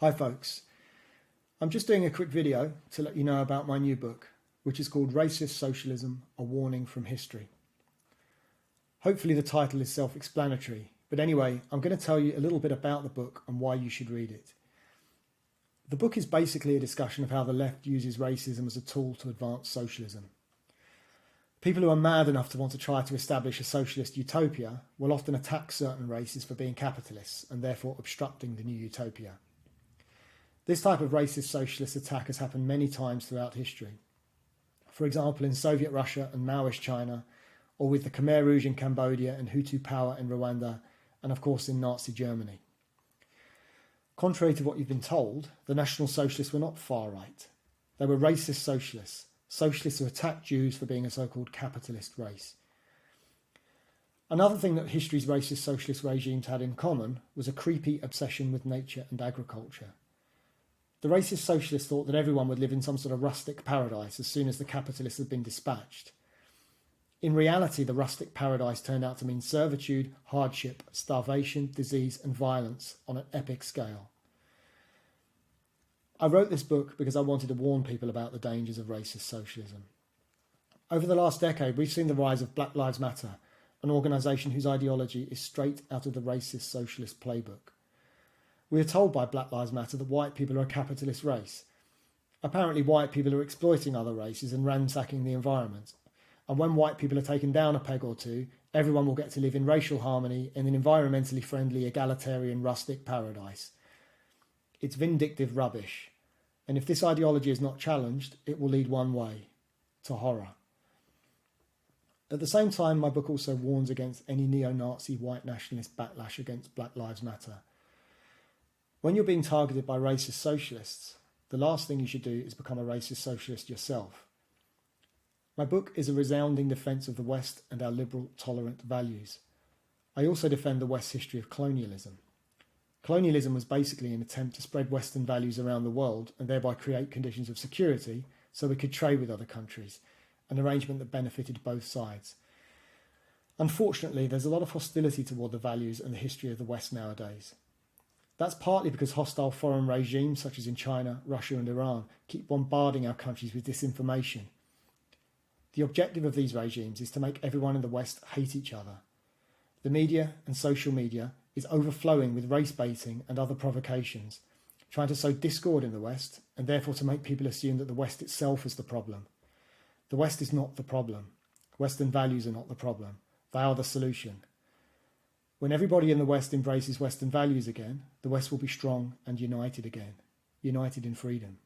Hi folks, I'm just doing a quick video to let you know about my new book, which is called Racist Socialism, A Warning from History. Hopefully the title is self-explanatory, but anyway, I'm going to tell you a little bit about the book and why you should read it. The book is basically a discussion of how the left uses racism as a tool to advance socialism. People who are mad enough to want to try to establish a socialist utopia will often attack certain races for being capitalists and therefore obstructing the new utopia. This type of racist socialist attack has happened many times throughout history. For example, in Soviet Russia and Maoist China, or with the Khmer Rouge in Cambodia and Hutu power in Rwanda, and of course in Nazi Germany. Contrary to what you've been told, the National Socialists were not far right. They were racist socialists, socialists who attacked Jews for being a so-called capitalist race. Another thing that history's racist socialist regimes had in common was a creepy obsession with nature and agriculture. The racist socialists thought that everyone would live in some sort of rustic paradise as soon as the capitalists had been dispatched. In reality, the rustic paradise turned out to mean servitude, hardship, starvation, disease and violence on an epic scale. I wrote this book because I wanted to warn people about the dangers of racist socialism. Over the last decade, we've seen the rise of Black Lives Matter, an organisation whose ideology is straight out of the racist socialist playbook. We are told by Black Lives Matter that white people are a capitalist race. Apparently white people are exploiting other races and ransacking the environment. And when white people are taken down a peg or two, everyone will get to live in racial harmony in an environmentally friendly, egalitarian, rustic paradise. It's vindictive rubbish. And if this ideology is not challenged, it will lead one way, to horror. At the same time, my book also warns against any neo-Nazi white nationalist backlash against Black Lives Matter. When you're being targeted by racist socialists, the last thing you should do is become a racist socialist yourself. My book is a resounding defence of the West and our liberal, tolerant values. I also defend the West's history of colonialism. Colonialism was basically an attempt to spread Western values around the world and thereby create conditions of security so we could trade with other countries, an arrangement that benefited both sides. Unfortunately, there's a lot of hostility toward the values and the history of the West nowadays. That's partly because hostile foreign regimes such as in China, Russia and Iran keep bombarding our countries with disinformation. The objective of these regimes is to make everyone in the West hate each other. The media and social media is overflowing with race baiting and other provocations, trying to sow discord in the West and therefore to make people assume that the West itself is the problem. The West is not the problem. Western values are not the problem. They are the solution. When everybody in the West embraces Western values again, the West will be strong and united again, united in freedom.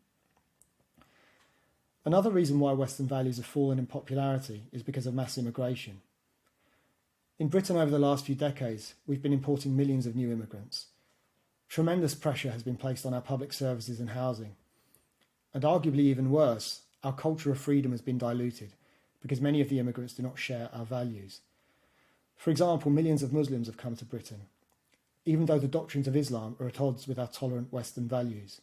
Another reason why Western values have fallen in popularity is because of mass immigration. In Britain over the last few decades, we've been importing millions of new immigrants. Tremendous pressure has been placed on our public services and housing. And arguably even worse, our culture of freedom has been diluted because many of the immigrants do not share our values. For example, millions of Muslims have come to Britain, even though the doctrines of Islam are at odds with our tolerant Western values.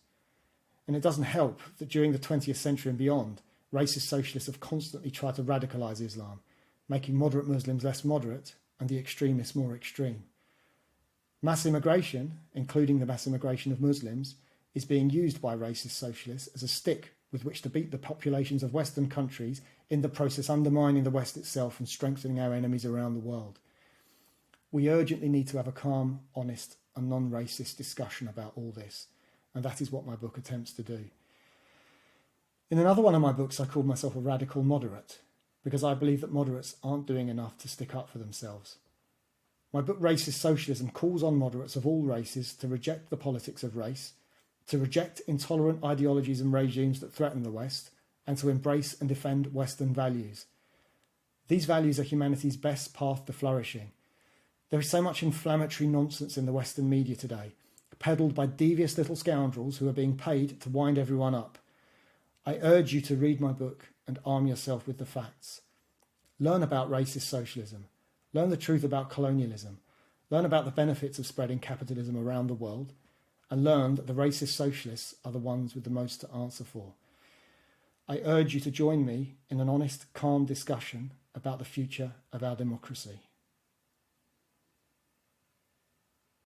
And it doesn't help that during the 20th century and beyond, racist socialists have constantly tried to radicalise Islam, making moderate Muslims less moderate and the extremists more extreme. Mass immigration, including the mass immigration of Muslims, is being used by racist socialists as a stick with which to beat the populations of Western countries, in the process undermining the West itself and strengthening our enemies around the world. We urgently need to have a calm, honest and non-racist discussion about all this, and that is what my book attempts to do. In another one of my books, I called myself a radical moderate, because I believe that moderates aren't doing enough to stick up for themselves. My book Racist Socialism calls on moderates of all races to reject the politics of race, to reject intolerant ideologies and regimes that threaten the West, and to embrace and defend Western values. These values are humanity's best path to flourishing. There is so much inflammatory nonsense in the Western media today, peddled by devious little scoundrels who are being paid to wind everyone up. I urge you to read my book and arm yourself with the facts. Learn about racist socialism. Learn the truth about colonialism. Learn about the benefits of spreading capitalism around the world. And learn that the racist socialists are the ones with the most to answer for. I urge you to join me in an honest, calm discussion about the future of our democracy.